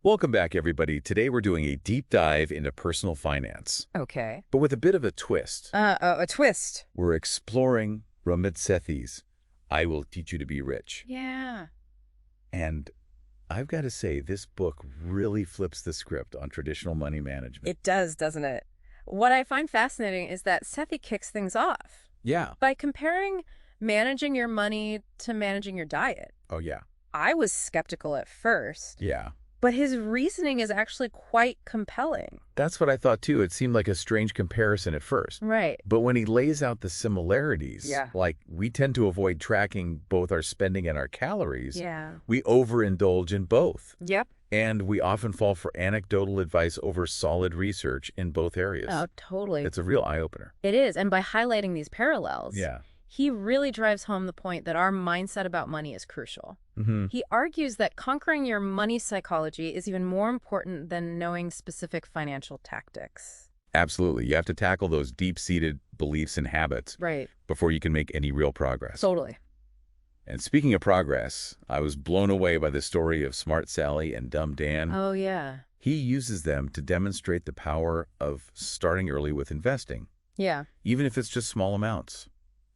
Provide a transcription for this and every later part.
Welcome back, everybody. Today we're doing a deep dive into personal finance, Okay. but with a bit of a twist. A twist. We're exploring Ramit Sethi's I Will Teach You to Be Rich. Yeah. And I've got to say, this book really flips the script on traditional money management. It does, doesn't it? What I find fascinating is that Sethi kicks things off Yeah. by comparing managing your money to managing your diet. Oh, yeah. I was skeptical at first, Yeah. but his reasoning is actually quite compelling. That's what I thought, too. It seemed like a strange comparison at first. Right. But when he lays out the similarities, Yeah. like we tend to avoid tracking both our spending and our calories, Yeah. we overindulge in both. Yep. And we often fall for anecdotal advice over solid research in both areas. Oh, totally. It's a real eye-opener. It is. And by highlighting these parallels, Yeah. he really drives home the point that our mindset about money is crucial. He argues that conquering your money psychology is even more important than knowing specific financial tactics. Absolutely. You have to tackle those deep-seated beliefs and habits Right. before you can make any real progress. Totally. And speaking of progress, I was blown away by the story of Smart Sally and Dumb Dan. Oh, yeah. He uses them to demonstrate the power of starting early with investing, Yeah. even if it's just small amounts.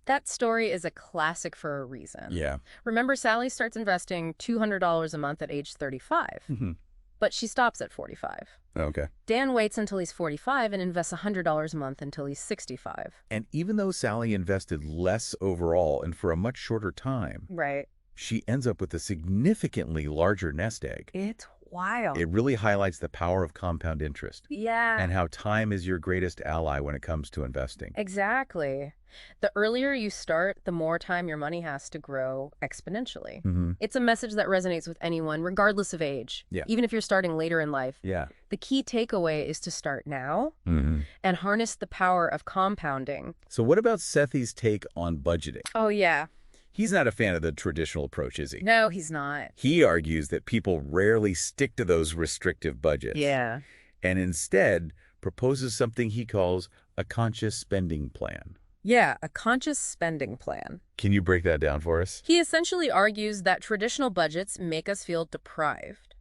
That story is a classic for a reason. Yeah. Remember, Sally starts investing $200 a month at age 35, but she stops at 45. Okay. Dan waits until he's 45 and invests $100 a month until he's 65. And even though Sally invested less overall and for a much shorter time, Right. she ends up with a significantly larger nest egg. It's wild. It really highlights the power of compound interest Yeah. and how time is your greatest ally when it comes to investing. Exactly. The earlier you start, the more time your money has to grow exponentially. It's a message that resonates with anyone, regardless of age. Yeah. Even if you're starting later in life. Yeah. The key takeaway is to start now and harness the power of compounding. So what about Sethi's take on budgeting? Oh, yeah. He's not a fan of the traditional approach, is he? No, he's not. He argues that people rarely stick to those restrictive budgets. Yeah. And instead proposes something he calls a conscious spending plan. Yeah, a conscious spending plan. Can you break that down for us? He essentially argues that traditional budgets make us feel deprived,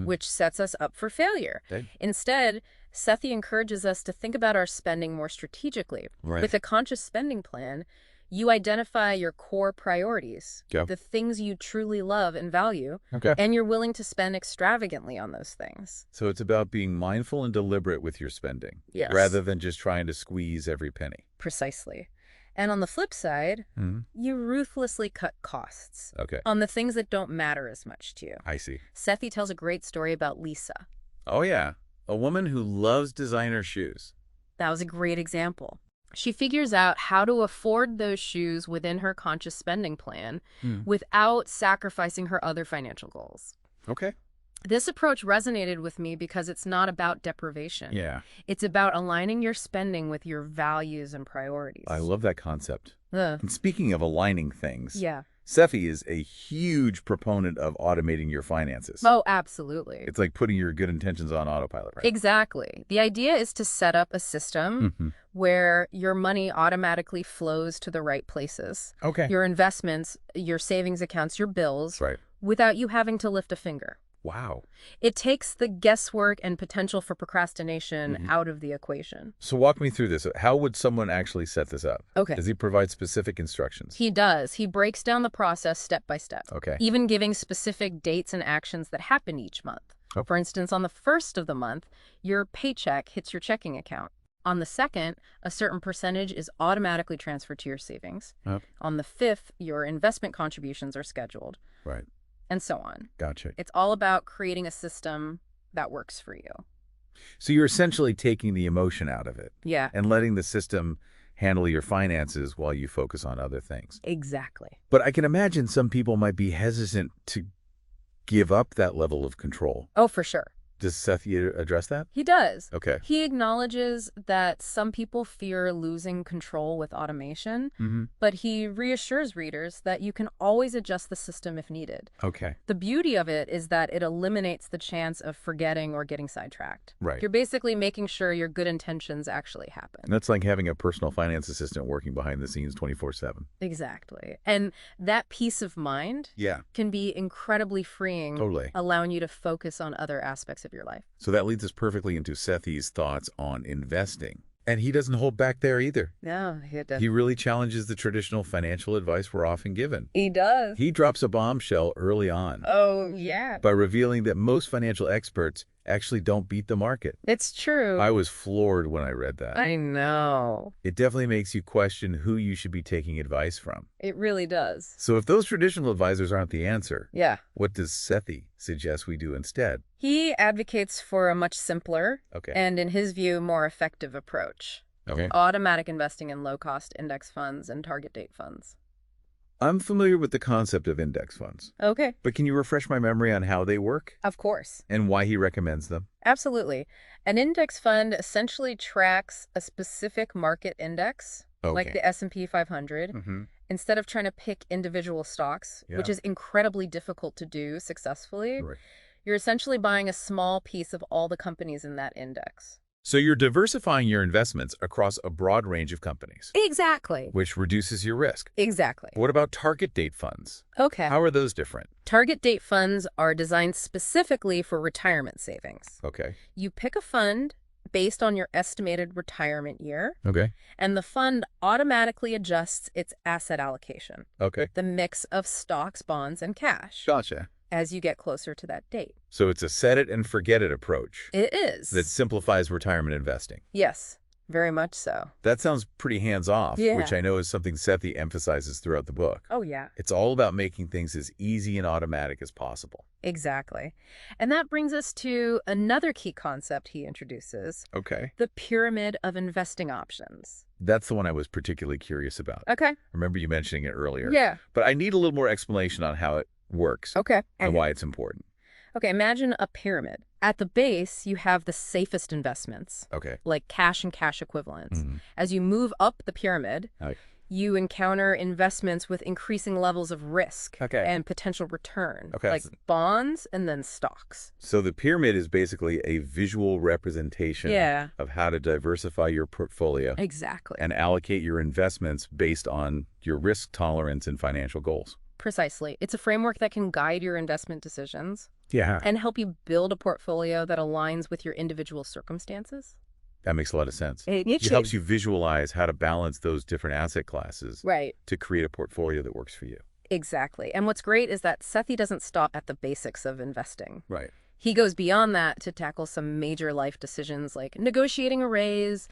which sets us up for failure. Okay. Instead, Sethi encourages us to think about our spending more strategically. Right. With a conscious spending plan, you identify your core priorities, Yeah. the things you truly love and value, Okay. and you're willing to spend extravagantly on those things. So it's about being mindful and deliberate with your spending, Yes. rather than just trying to squeeze every penny. Precisely. And on the flip side, you ruthlessly cut costs Okay. on the things that don't matter as much to you. I see. Sethi tells a great story about Lisa. Oh, yeah. A woman who loves designer shoes. That was a great example. She figures out how to afford those shoes within her conscious spending plan without sacrificing her other financial goals. Okay. This approach resonated with me because it's not about deprivation. Yeah. It's about aligning your spending with your values and priorities. I love that concept. And speaking of aligning things, Yeah. Sethi is a huge proponent of automating your finances. Oh, absolutely. It's like putting your good intentions on autopilot, right? Exactly. The idea is to set up a system where your money automatically flows to the right places. Okay. Your investments, your savings accounts, your bills, Right. without you having to lift a finger. Wow. It takes the guesswork and potential for procrastination out of the equation. So walk me through this. How would someone actually set this up? Okay. Does he provide specific instructions? He does. He breaks down the process step by step. Okay. Even giving specific dates and actions that happen each month. Oh. For instance, on the first of the month, your paycheck hits your checking account. On the second, a certain percentage is automatically transferred to your savings. Yep. On the fifth, your investment contributions are scheduled, Right. and so on. Gotcha. It's all about creating a system that works for you. So you're essentially taking the emotion out of it Yeah, and letting the system handle your finances while you focus on other things. exactly. But I can imagine some people might be hesitant to give up that level of control. Oh, for sure. Does Sethi address that? He does. Okay. He acknowledges that some people fear losing control with automation, but he reassures readers that you can always adjust the system if needed. Okay. The beauty of it is that it eliminates the chance of forgetting or getting sidetracked. Right. You're basically making sure your good intentions actually happen. That's like having a personal finance assistant working behind the scenes 24/7. Exactly. And that peace of mind can be incredibly freeing, Totally. allowing you to focus on other aspects of your life. So that leads us perfectly into Sethi's thoughts on investing. And he doesn't hold back there either. No, he does. He really challenges the traditional financial advice we're often given. He does. He drops a bombshell early on Oh, yeah. by revealing that most financial experts actually don't beat the market. It's true. I was floored when I read that. I know. It definitely makes you question who you should be taking advice from. It really does. So if those traditional advisors aren't the answer, Yeah. what does Sethi suggest we do instead? He advocates for a much simpler Okay. and, in his view, more effective approach. Okay. Automatic investing in low-cost index funds and target date funds. I'm familiar with the concept of index funds, Okay. but can you refresh my memory on how they work Of course. and why he recommends them? Absolutely. An index fund essentially tracks a specific market index, like the S&P 500, instead of trying to pick individual stocks, which is incredibly difficult to do successfully. Right. You're essentially buying a small piece of all the companies in that index. So you're diversifying your investments across a broad range of companies, Exactly. which reduces your risk. Exactly. What about target date funds? Okay. How are those different? Target date funds are designed specifically for retirement savings. Okay. You pick a fund based on your estimated retirement year, Okay. and the fund automatically adjusts its asset allocation, Okay. the mix of stocks, bonds, and cash, Gotcha. as you get closer to that date. So it's a set it and forget it approach It is. that simplifies retirement investing. Yes, very much so. That sounds pretty hands-off, Yeah. which I know is something Sethi emphasizes throughout the book. Oh, yeah. It's all about making things as easy and automatic as possible. Exactly. And that brings us to another key concept he introduces, Okay. the pyramid of investing options. That's the one I was particularly curious about. Okay. I remember you mentioning it earlier. Yeah. But I need a little more explanation on how it works Okay. and why it's important. Okay, imagine a pyramid. At the base, you have the safest investments, Okay. like cash and cash equivalents. Mhm. As you move up the pyramid, Okay. you encounter investments with increasing levels of risk Okay. and potential return, Okay. like bonds and then stocks. So the pyramid is basically a visual representation Yeah. of how to diversify your portfolio Exactly. and allocate your investments based on your risk tolerance and financial goals. Precisely. It's a framework that can guide your investment decisions Yeah. and help you build a portfolio that aligns with your individual circumstances. That makes a lot of sense. It It helps you visualize how to balance those different asset classes Right. to create a portfolio that works for you. Exactly. And what's great is that Sethi doesn't stop at the basics of investing. Right. He goes beyond that to tackle some major life decisions like negotiating a raise,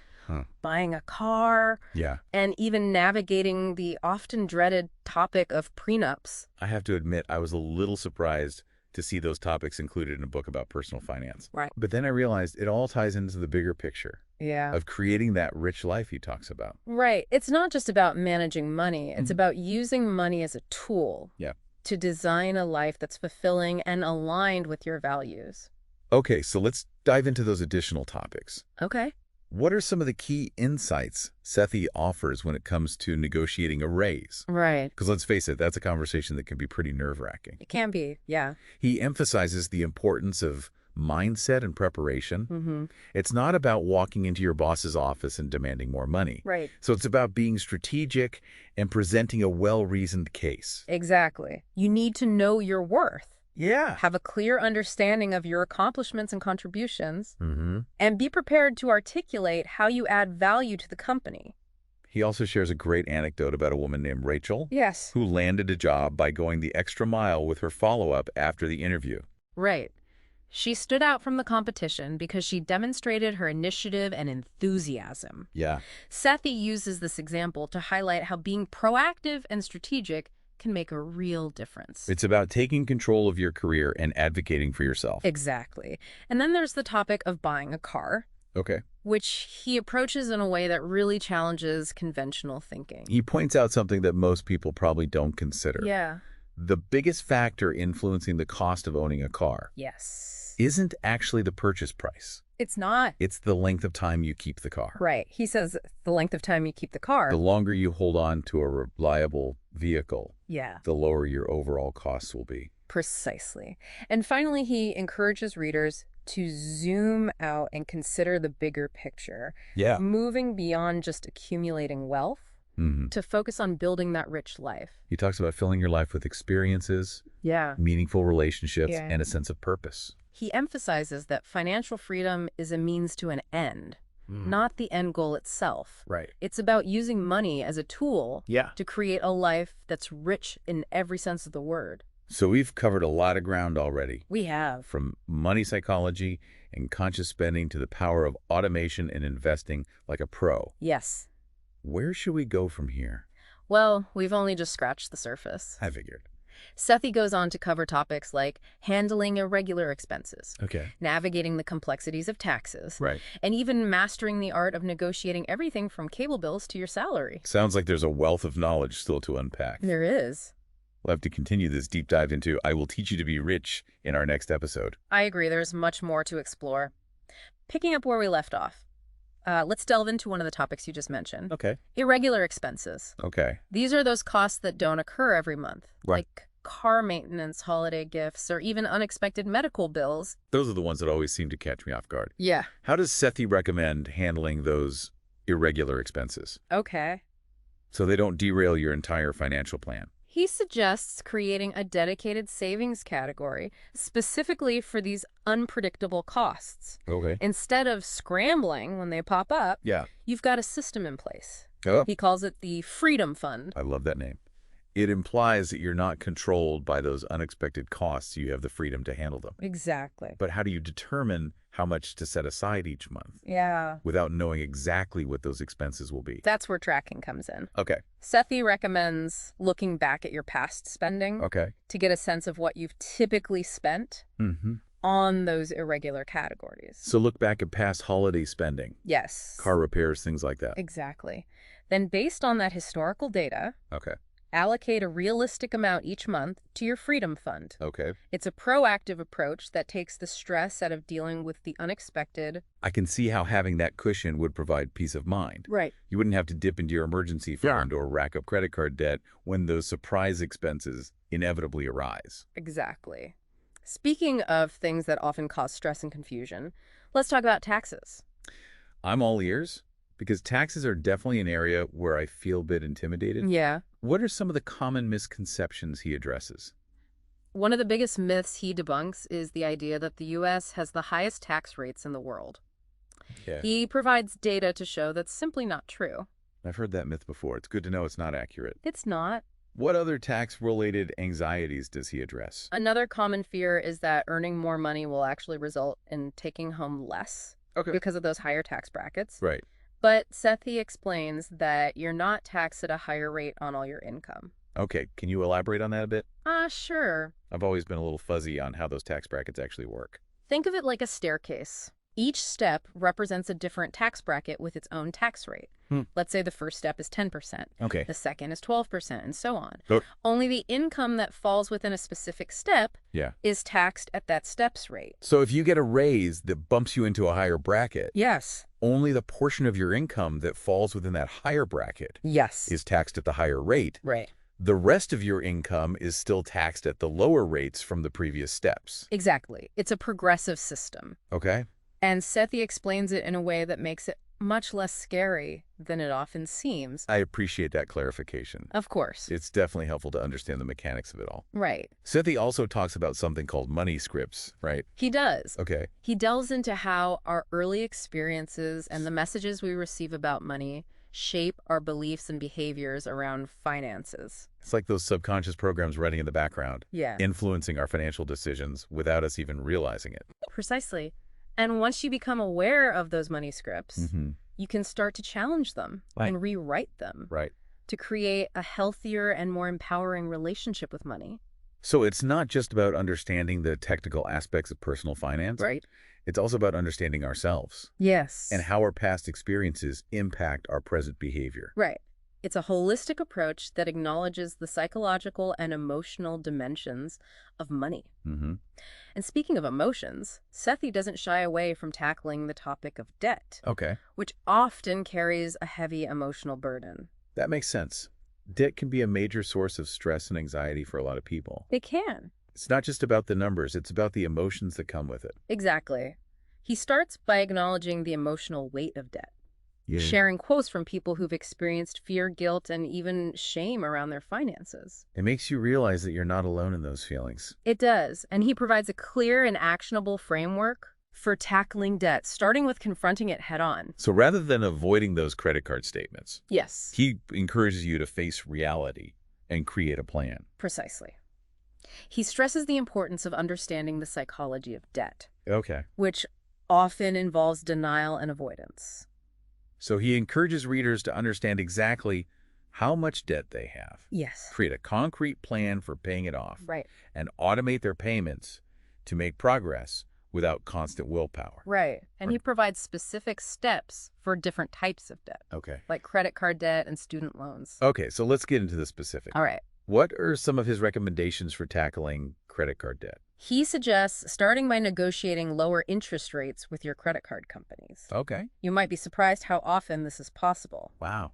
buying a car, Yeah. and even navigating the often dreaded topic of prenups. I have to admit, I was a little surprised to see those topics included in a book about personal finance. Right. But then I realized it all ties into the bigger picture Yeah. of creating that rich life he talks about. Right. It's not just about managing money. It's about using money as a tool Yeah. to design a life that's fulfilling and aligned with your values. Okay, so let's dive into those additional topics. Okay. What are some of the key insights Sethi offers when it comes to negotiating a raise? Right. Because let's face it, that's a conversation that can be pretty nerve-wracking. It can be. Yeah. He emphasizes the importance of mindset and preparation. Mm-hmm. It's not about walking into your boss's office and demanding more money. Right. So it's about being strategic and presenting a well-reasoned case. Exactly. You need to know your worth. Yeah. Have a clear understanding of your accomplishments and contributions, Mm-hmm. and be prepared to articulate how you add value to the company. He also shares a great anecdote about a woman named Rachel, Yes. who landed a job by going the extra mile with her follow-up after the interview. Right. She stood out from the competition because she demonstrated her initiative and enthusiasm. Yeah. Sethi uses this example to highlight how being proactive and strategic can make a real difference. It's about taking control of your career and advocating for yourself. Exactly. And then there's the topic of buying a car, Okay. which he approaches in a way that really challenges conventional thinking. He points out something that most people probably don't consider. Yeah. The biggest factor influencing the cost of owning a car Yes. isn't actually the purchase price. It's not. It's the length of time you keep the car. Right. He says the length of time you keep the car. The longer you hold on to a reliable vehicle, Yeah. the lower your overall costs will be. Precisely. And finally, he encourages readers to zoom out and consider the bigger picture. Yeah. Moving beyond just accumulating wealth to focus on building that rich life. He talks about filling your life with experiences, Yeah. meaningful relationships, and a sense of purpose. He emphasizes that financial freedom is a means to an end, not the end goal itself. Right. It's about using money as a tool to create a life that's rich in every sense of the word. So we've covered a lot of ground already. We have. From money psychology and conscious spending to the power of automation and investing like a pro. Yes. Where should we go from here? Well, we've only just scratched the surface. I figured. Sethi goes on to cover topics like handling irregular expenses, navigating the complexities of taxes, and even mastering the art of negotiating everything from cable bills to your salary. Sounds like there's a wealth of knowledge still to unpack. There is. We'll have to continue this deep dive into I Will Teach You to Be Rich in our next episode. I agree. There's much more to explore. Picking up where we left off, let's delve into one of the topics you just mentioned. Irregular expenses. These are those costs that don't occur every month, like car maintenance, holiday gifts, or even unexpected medical bills. Those are the ones that always seem to catch me off guard. Yeah. How does Sethi recommend handling those irregular expenses so they don't derail your entire financial plan? He suggests creating a dedicated savings category specifically for these unpredictable costs. Instead of scrambling when they pop up, you've got a system in place. He calls it the Freedom Fund. I love that name. It implies that you're not controlled by those unexpected costs. You have the freedom to handle them. Exactly. But how do you determine how much to set aside each month? Without knowing exactly what those expenses will be. That's where tracking comes in. Okay. Sethi recommends looking back at your past spending to get a sense of what you've typically spent on those irregular categories. So look back at past holiday spending. Yes. Car repairs, things like that. Exactly. Then based on that historical data, allocate a realistic amount each month to your Freedom Fund. It's a proactive approach that takes the stress out of dealing with the unexpected. I can see how having that cushion would provide peace of mind. Right. You wouldn't have to dip into your emergency fund or rack up credit card debt when those surprise expenses inevitably arise. Exactly. Speaking of things that often cause stress and confusion, let's talk about taxes. I'm all ears. Because taxes are definitely an area where I feel a bit intimidated. Yeah. What are some of the common misconceptions he addresses? One of the biggest myths he debunks is the idea that the U.S. has the highest tax rates in the world. He provides data to show that's simply not true. I've heard that myth before. It's good to know it's not accurate. It's not. What other tax-related anxieties does he address? Another common fear is that earning more money will actually result in taking home less because of those higher tax brackets. Right. But Sethi explains that you're not taxed at a higher rate on all your income. Okay, can you elaborate on that a bit? Sure. I've always been a little fuzzy on how those tax brackets actually work. Think of it like a staircase. Each step represents a different tax bracket with its own tax rate. Let's say the first step is 10%. The second is 12%, and so on. Only the income that falls within a specific step is taxed at that step's rate. So if you get a raise that bumps you into a higher bracket, Yes. only the portion of your income that falls within that higher bracket Yes. is taxed at the higher rate. Right. The rest of your income is still taxed at the lower rates from the previous steps. Exactly. It's a progressive system. Okay. And Sethi explains it in a way that makes it much less scary than it often seems. I appreciate that clarification. Of course. It's definitely helpful to understand the mechanics of it all. Right. Sethi also talks about something called money scripts, right? He does. Okay. He delves into how our early experiences and the messages we receive about money shape our beliefs and behaviors around finances. It's like those subconscious programs running in the background, influencing our financial decisions without us even realizing it. Precisely. And once you become aware of those money scripts, you can start to challenge them and rewrite them to create a healthier and more empowering relationship with money. So it's not just about understanding the technical aspects of personal finance. It's also about understanding ourselves. Yes. And how our past experiences impact our present behavior. Right. It's a holistic approach that acknowledges the psychological and emotional dimensions of money. Mm-hmm. And speaking of emotions, Sethi doesn't shy away from tackling the topic of debt, Okay. which often carries a heavy emotional burden. That makes sense. Debt can be a major source of stress and anxiety for a lot of people. It can. It's not just about the numbers, it's about the emotions that come with it. Exactly. He starts by acknowledging the emotional weight of debt, Yeah. sharing quotes from people who've experienced fear, guilt, and even shame around their finances. It makes you realize that you're not alone in those feelings. It does, and he provides a clear and actionable framework for tackling debt, starting with confronting it head-on. So rather than avoiding those credit card statements, Yes. he encourages you to face reality and create a plan. Precisely. He stresses the importance of understanding the psychology of debt, Okay. which often involves denial and avoidance. So he encourages readers to understand exactly how much debt they have, Yes. create a concrete plan for paying it off, Right. and automate their payments to make progress without constant willpower. Right. And he provides specific steps for different types of debt, Okay. like credit card debt and student loans. Okay, so let's get into the specifics. All right. What are some of his recommendations for tackling credit card debt? He suggests starting by negotiating lower interest rates with your credit card companies. Okay. You might be surprised how often this is possible. Wow.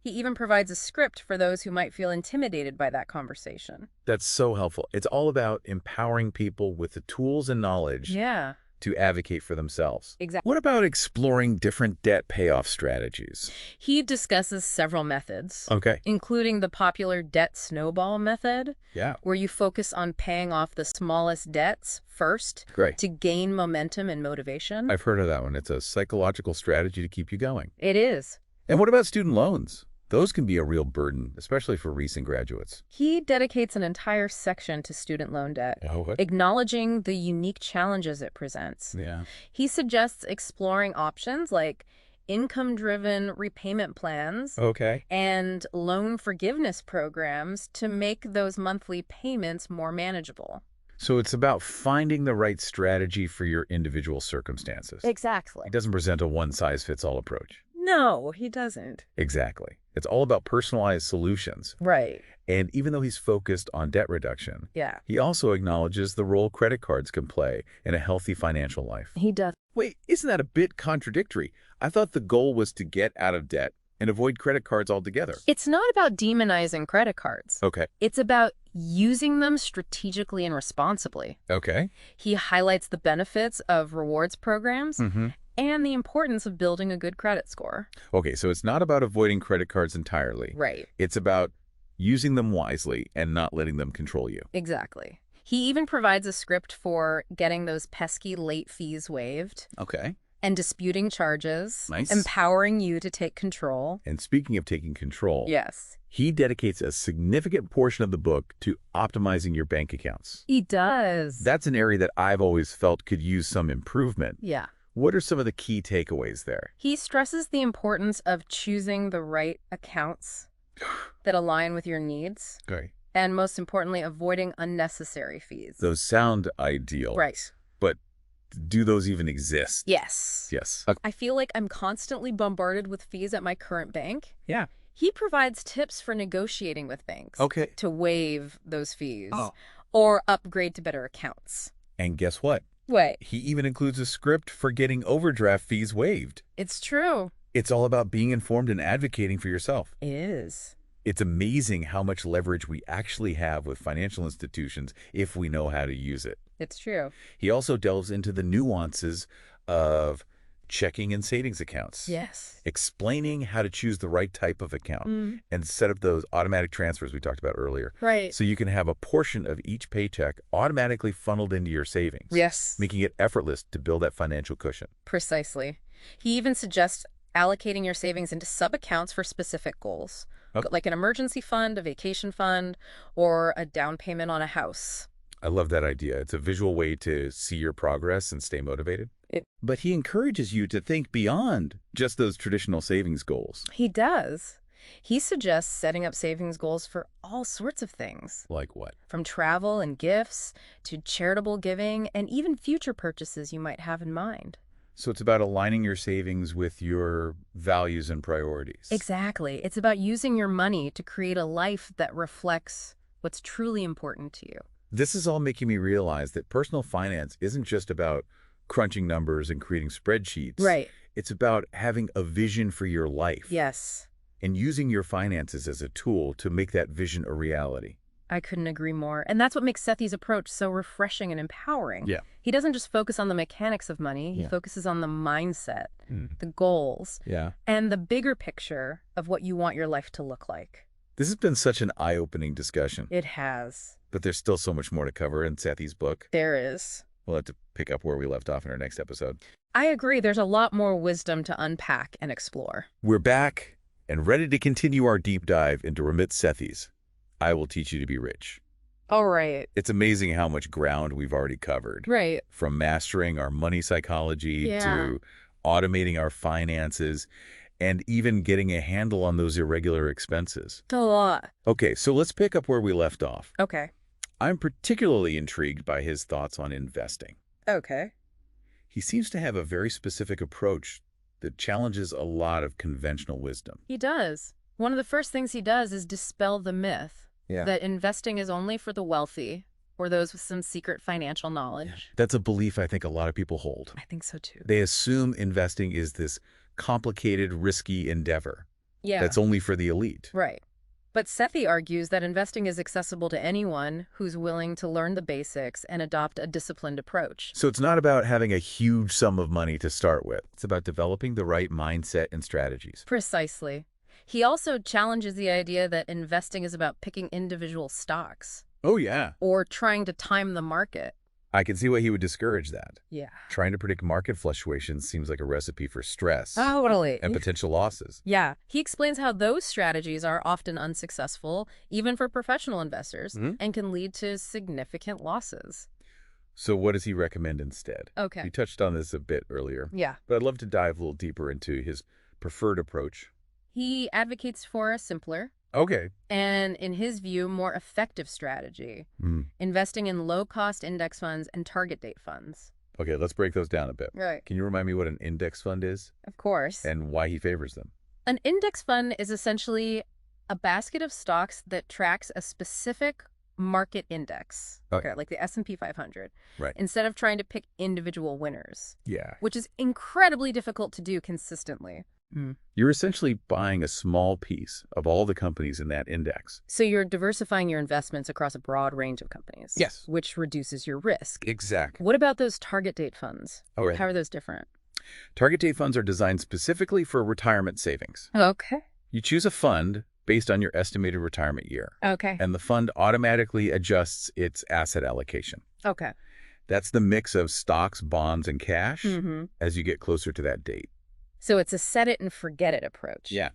He even provides a script for those who might feel intimidated by that conversation. That's so helpful. It's all about empowering people with the tools and knowledge Yeah. to advocate for themselves. Exactly. What about exploring different debt payoff strategies? He discusses several methods, Okay. including the popular debt snowball method, Yeah. where you focus on paying off the smallest debts first Great. to gain momentum and motivation. I've heard of that one. It's a psychological strategy to keep you going. It is. And what about student loans? Those can be a real burden, especially for recent graduates. He dedicates an entire section to student loan debt, Oh, what? acknowledging the unique challenges it presents. Yeah. He suggests exploring options like income-driven repayment plans Okay. and loan forgiveness programs to make those monthly payments more manageable. So it's about finding the right strategy for your individual circumstances. Exactly. It doesn't present a one-size-fits-all approach. No, he doesn't. Exactly. It's all about personalized solutions. Right. And even though he's focused on debt reduction, Yeah. he also acknowledges the role credit cards can play in a healthy financial life. He does. Wait, isn't that a bit contradictory? I thought the goal was to get out of debt and avoid credit cards altogether. It's not about demonizing credit cards. Okay. It's about using them strategically and responsibly. Okay. He highlights the benefits of rewards programs Mm-hmm. and the importance of building a good credit score. Okay, so it's not about avoiding credit cards entirely. Right. It's about using them wisely and not letting them control you. Exactly. He even provides a script for getting those pesky late fees waived Okay. and disputing charges, Nice. empowering you to take control. And speaking of taking control, Yes. he dedicates a significant portion of the book to optimizing your bank accounts. He does. That's an area that I've always felt could use some improvement. Yeah. What are some of the key takeaways there? He stresses the importance of choosing the right accounts that align with your needs, Okay. and most importantly, avoiding unnecessary fees. Those sound ideal. Right. But do those even exist? Yes. Yes. I feel like I'm constantly bombarded with fees at my current bank. Yeah. He provides tips for negotiating with banks Okay. to waive those fees Oh. or upgrade to better accounts. And guess what? Wait, He even includes a script for getting overdraft fees waived. it's true. It's all about being informed and advocating for yourself. It is. It's amazing how much leverage we actually have with financial institutions if we know how to use it. It's true. He also delves into the nuances of checking and savings accounts, Yes. explaining how to choose the right type of account and set up those automatic transfers we talked about earlier. Right. So you can have a portion of each paycheck automatically funneled into your savings, Yes. making it effortless to build that financial cushion. Precisely. He even suggests allocating your savings into sub-accounts for specific goals, Okay. like an emergency fund, a vacation fund, or a down payment on a house. I love that idea. It's a visual way to see your progress and stay motivated. But he encourages you to think beyond just those traditional savings goals. He does. He suggests setting up savings goals for all sorts of things, Like what? from travel and gifts to charitable giving and even future purchases you might have in mind. So it's about aligning your savings with your values and priorities. Exactly. It's about using your money to create a life that reflects what's truly important to you. This is all making me realize that personal finance isn't just about crunching numbers and creating spreadsheets. Right. It's about having a vision for your life. Yes. And using your finances as a tool to make that vision a reality. I couldn't agree more. And that's what makes Sethi's approach so refreshing and empowering. Yeah. He doesn't just focus on the mechanics of money. He focuses on the mindset, the goals, and the bigger picture of what you want your life to look like. This has been such an eye-opening discussion. It has. But there's still so much more to cover in Sethi's book. There is. We'll have to pick up where we left off in our next episode. I agree. There's a lot more wisdom to unpack and explore. We're back and ready to continue our deep dive into Ramit Sethi's I Will Teach You to Be Rich. All right. It's amazing how much ground we've already covered. Right. From mastering our money psychology to automating our finances and even getting a handle on those irregular expenses. A lot. Okay, so let's pick up where we left off. Okay. I'm particularly intrigued by his thoughts on investing. Okay. He seems to have a very specific approach that challenges a lot of conventional wisdom. He does. One of the first things he does is dispel the myth that investing is only for the wealthy or those with some secret financial knowledge. That's a belief I think a lot of people hold. I think so too. They assume investing is this complicated, risky endeavor Yeah. that's only for the elite. Right. But Sethi argues that investing is accessible to anyone who's willing to learn the basics and adopt a disciplined approach. So it's not about having a huge sum of money to start with. It's about developing the right mindset and strategies. Precisely. He also challenges the idea that investing is about picking individual stocks. Oh, yeah. Or trying to time the market. I can see why he would discourage that. Yeah. Trying to predict market fluctuations seems like a recipe for stress. Totally. And potential losses. Yeah. He explains how those strategies are often unsuccessful, even for professional investors, and can lead to significant losses. So what does he recommend instead? Okay. You touched on this a bit earlier. Yeah. But I'd love to dive a little deeper into his preferred approach. He advocates for a simpler, and in his view, more effective strategy, investing in low-cost index funds and target date funds. Okay, let's break those down a bit. Right. Can you remind me what an index fund is? Of course. And why he favors them? An index fund is essentially a basket of stocks that tracks a specific market index, like the S&P 500, instead of trying to pick individual winners, which is incredibly difficult to do consistently. You're essentially buying a small piece of all the companies in that index. So you're diversifying your investments across a broad range of companies. Yes. Which reduces your risk. Exactly. What about those target date funds? How are those different? Target date funds are designed specifically for retirement savings. Okay. You choose a fund based on your estimated retirement year. Okay. And the fund automatically adjusts its asset allocation. Okay. That's the mix of stocks, bonds, and cash as you get closer to that date. So it's a set it and forget it approach. Yeah.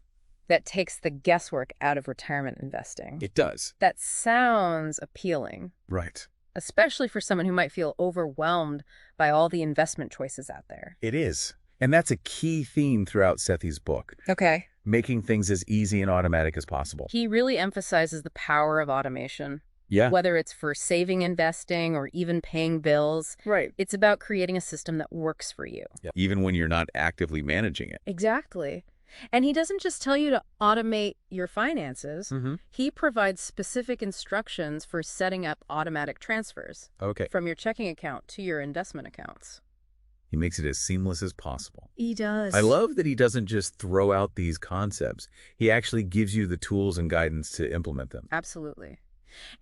That takes the guesswork out of retirement investing. It does. That sounds appealing. Right. Especially for someone who might feel overwhelmed by all the investment choices out there. It is. And that's a key theme throughout Sethi's book. Okay. Making things as easy and automatic as possible. He really emphasizes the power of automation. Yeah. Whether it's for saving investing or even paying bills. Right. It's about creating a system that works for you. Yeah. Even when you're not actively managing it. Exactly. And he doesn't just tell you to automate your finances. He provides specific instructions for setting up automatic transfers from your checking account to your investment accounts. He makes it as seamless as possible. He does. I love that he doesn't just throw out these concepts. He actually gives you the tools and guidance to implement them. Absolutely.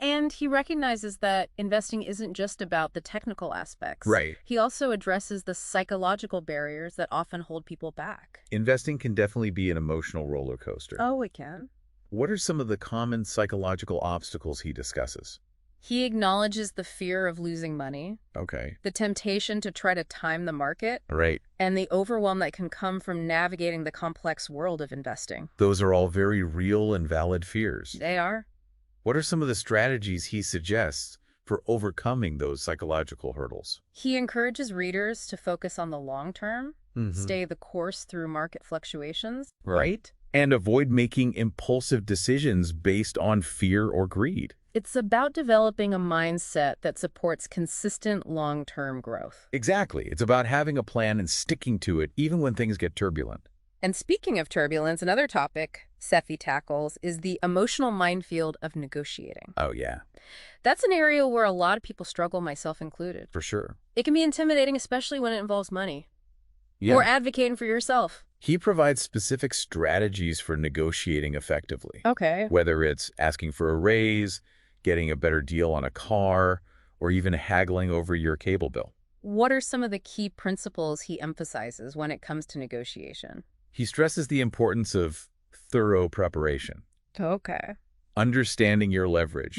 And he recognizes that investing isn't just about the technical aspects. Right. He also addresses the psychological barriers that often hold people back. Investing can definitely be an emotional roller coaster. Oh, it can. What are some of the common psychological obstacles he discusses? He acknowledges the fear of losing money. Okay. The temptation to try to time the market. Right. And the overwhelm that can come from navigating the complex world of investing. Those are all very real and valid fears. They are. What are some of the strategies he suggests for overcoming those psychological hurdles? He encourages readers to focus on the long term, stay the course through market fluctuations. Right. And avoid making impulsive decisions based on fear or greed. It's about developing a mindset that supports consistent long-term growth. Exactly. It's about having a plan and sticking to it even when things get turbulent. And speaking of turbulence, another topic Sethi tackles is the emotional minefield of negotiating. Oh, yeah, That's an area where a lot of people struggle, myself included. for sure. It can be intimidating, especially when it involves money. Yeah. Or advocating for yourself. He provides specific strategies for negotiating effectively. Okay. Whether it's asking for a raise, getting a better deal on a car, or even haggling over your cable bill. What are some of the key principles he emphasizes when it comes to negotiation? He stresses the importance of thorough preparation, Okay. understanding your leverage,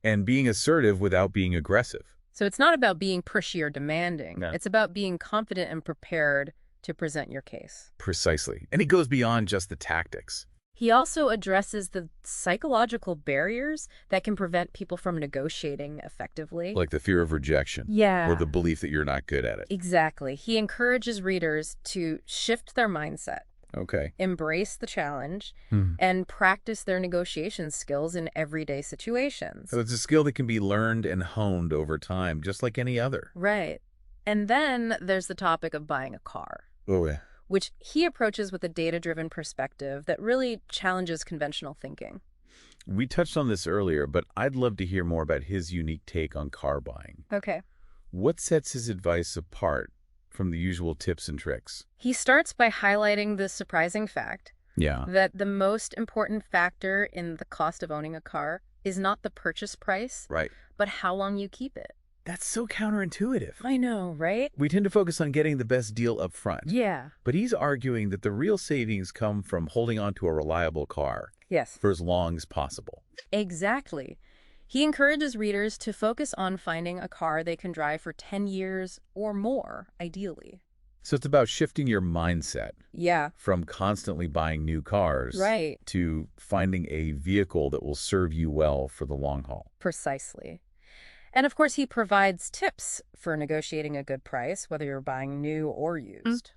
and being assertive without being aggressive. So it's not about being pushy or demanding. No. It's about being confident and prepared to present your case. Precisely. And he goes beyond just the tactics. He also addresses the psychological barriers that can prevent people from negotiating effectively. Like the fear of rejection. Yeah. Or the belief that you're not good at it. Exactly. He encourages readers to shift their mindset, Okay. embrace the challenge, and practice their negotiation skills in everyday situations. So it's a skill that can be learned and honed over time, just like any other. Right. And then there's the topic of buying a car, Oh, yeah. which he approaches with a data-driven perspective that really challenges conventional thinking. We touched on this earlier, but I'd love to hear more about his unique take on car buying. Okay. What sets his advice apart from the usual tips and tricks? He starts by highlighting the surprising fact Yeah. that the most important factor in the cost of owning a car is not the purchase price, Right. but how long you keep it. That's so counterintuitive. I know, right? We tend to focus on getting the best deal up front. Yeah. But he's arguing that the real savings come from holding on to a reliable car Yes. for as long as possible. Exactly. He encourages readers to focus on finding a car they can drive for 10 years or more, ideally. So it's about shifting your mindset Yeah. from constantly buying new cars Right. to finding a vehicle that will serve you well for the long haul. Precisely. And of course, he provides tips for negotiating a good price, whether you're buying new or used.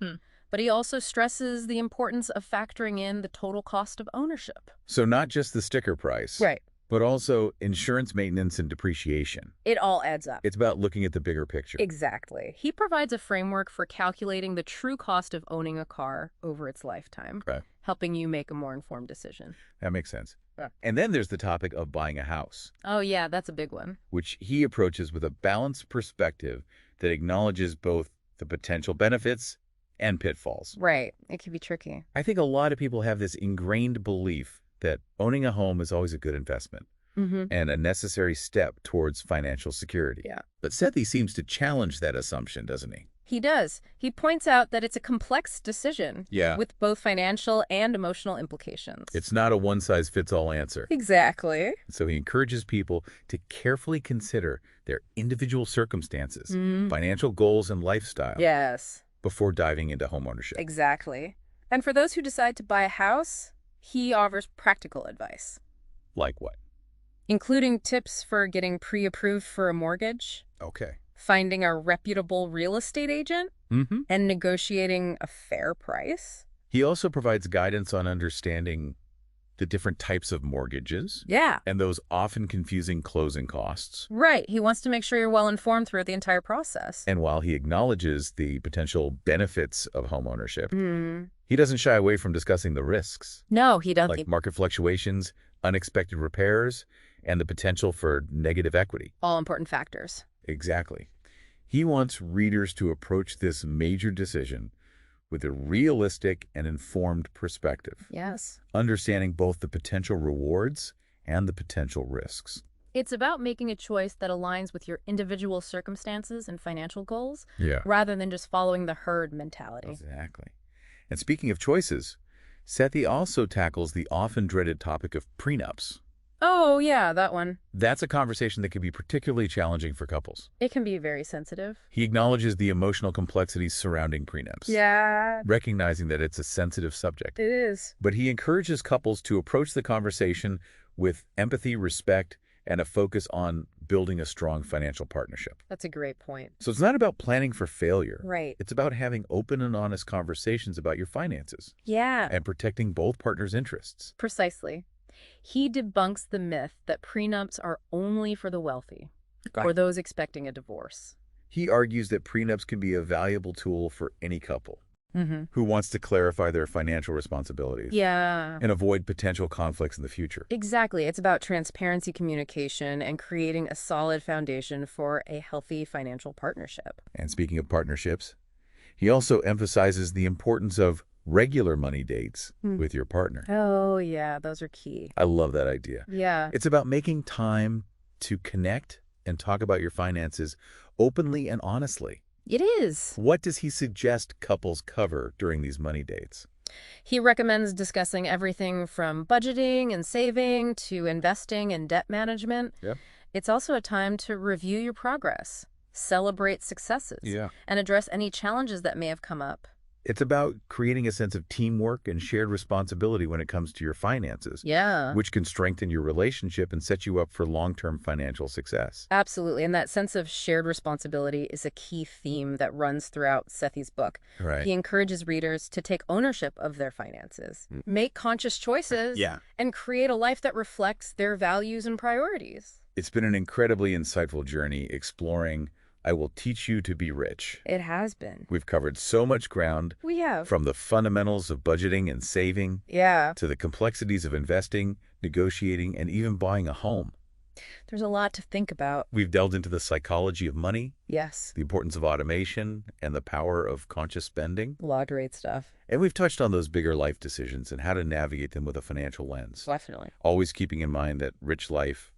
But he also stresses the importance of factoring in the total cost of ownership. So not just the sticker price, Right. but also insurance maintenance and depreciation. It all adds up. It's about looking at the bigger picture. Exactly. He provides a framework for calculating the true cost of owning a car over its lifetime, Okay. helping you make a more informed decision. That makes sense. Yeah. And then there's the topic of buying a house, Oh, yeah, that's a big one. which he approaches with a balanced perspective that acknowledges both the potential benefits and pitfalls. Right. It can be tricky. I think a lot of people have this ingrained belief that owning a home is always a good investment and a necessary step towards financial security. Yeah. But Sethi seems to challenge that assumption, doesn't he? He does. He points out that it's a complex decision Yeah. with both financial and emotional implications. It's not a one-size-fits-all answer. Exactly. So he encourages people to carefully consider their individual circumstances, financial goals, and lifestyle Yes, before diving into homeownership. exactly. And for those who decide to buy a house, he offers practical advice, Like what? including tips for getting pre-approved for a mortgage, Okay. finding a reputable real estate agent, and negotiating a fair price. He also provides guidance on understanding the different types of mortgages Yeah. and those often confusing closing costs. Right. He wants to make sure you're well informed throughout the entire process. And while he acknowledges the potential benefits of homeownership, he doesn't shy away from discussing the risks, No, he doesn't. like market fluctuations, unexpected repairs, and the potential for negative equity. All important factors. Exactly. He wants readers to approach this major decision with a realistic and informed perspective, Yes. understanding both the potential rewards and the potential risks. It's about making a choice that aligns with your individual circumstances and financial goals, Yeah. rather than just following the herd mentality. Exactly. And speaking of choices, Sethi also tackles the often dreaded topic of prenups. Oh, yeah, that one. That's a conversation that can be particularly challenging for couples. It can be very sensitive. He acknowledges the emotional complexities surrounding prenups, Yeah, recognizing that it's a sensitive subject. it is. But he encourages couples to approach the conversation with empathy, respect, and a focus on building a strong financial partnership. That's a great point. So it's not about planning for failure. Right. It's about having open and honest conversations about your finances Yeah, and protecting both partners' interests. precisely. He debunks the myth that prenups are only for the wealthy or those expecting a divorce. He argues that prenups can be a valuable tool for any couple who wants to clarify their financial responsibilities Yeah. and avoid potential conflicts in the future. Exactly. It's about transparency, communication, and creating a solid foundation for a healthy financial partnership. And speaking of partnerships, he also emphasizes the importance of regular money dates with your partner. Oh, yeah, those are key. I love that idea. Yeah. It's about making time to connect and talk about your finances openly and honestly. It is. What does he suggest couples cover during these money dates? He recommends discussing everything from budgeting and saving to investing and debt management. Yep. It's also a time to review your progress, celebrate successes, and address any challenges that may have come up. It's about creating a sense of teamwork and shared responsibility when it comes to your finances, Yeah. which can strengthen your relationship and set you up for long-term financial success. Absolutely. And that sense of shared responsibility is a key theme that runs throughout Sethi's book. Right. He encourages readers to take ownership of their finances, make conscious choices, and create a life that reflects their values and priorities. It's been an incredibly insightful journey exploring I Will Teach You to Be Rich. It has been. We've covered so much ground. We have. From the fundamentals of budgeting and saving to the complexities of investing, negotiating, and even buying a home. There's a lot to think about. We've delved into the psychology of money, Yes. the importance of automation, and the power of conscious spending. A lot of great stuff. And we've touched on those bigger life decisions and how to navigate them with a financial lens. Definitely. Always keeping in mind that rich life,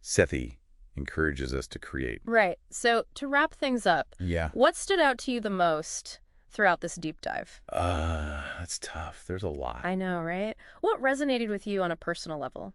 Sethi encourages us to create. Right. So to wrap things up, Yeah. what stood out to you the most throughout this deep dive? That's tough. There's a lot. I know, right? What resonated with you on a personal level?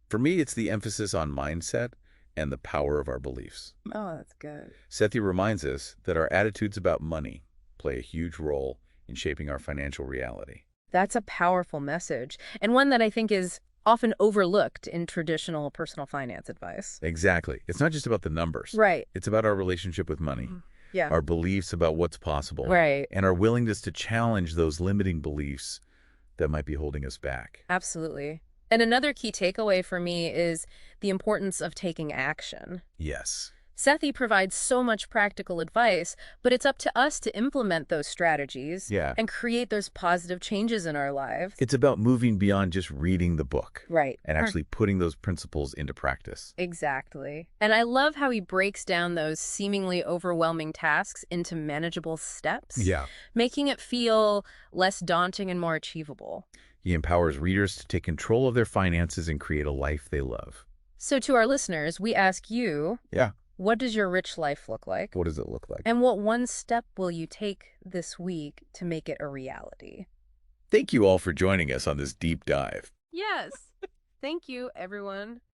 For me, it's the emphasis on mindset and the power of our beliefs. Oh, that's good. Sethi reminds us that our attitudes about money play a huge role in shaping our financial reality. That's a powerful message, and one that I think is often overlooked in traditional personal finance advice. Exactly. It's not just about the numbers. Right. It's about our relationship with money, Yeah. our beliefs about what's possible, Right. and our willingness to challenge those limiting beliefs that might be holding us back. Absolutely. And another key takeaway for me is the importance of taking action. Yes. Sethi provides so much practical advice, but it's up to us to implement those strategies and create those positive changes in our lives. It's about moving beyond just reading the book. Right. And actually putting those principles into practice. Exactly. And I love how he breaks down those seemingly overwhelming tasks into manageable steps, making it feel less daunting and more achievable. He empowers readers to take control of their finances and create a life they love. So to our listeners, we ask you, what does your rich life look like? What does it look like? And what one step will you take this week to make it a reality? Thank you all for joining us on this deep dive. Yes. Thank you, everyone.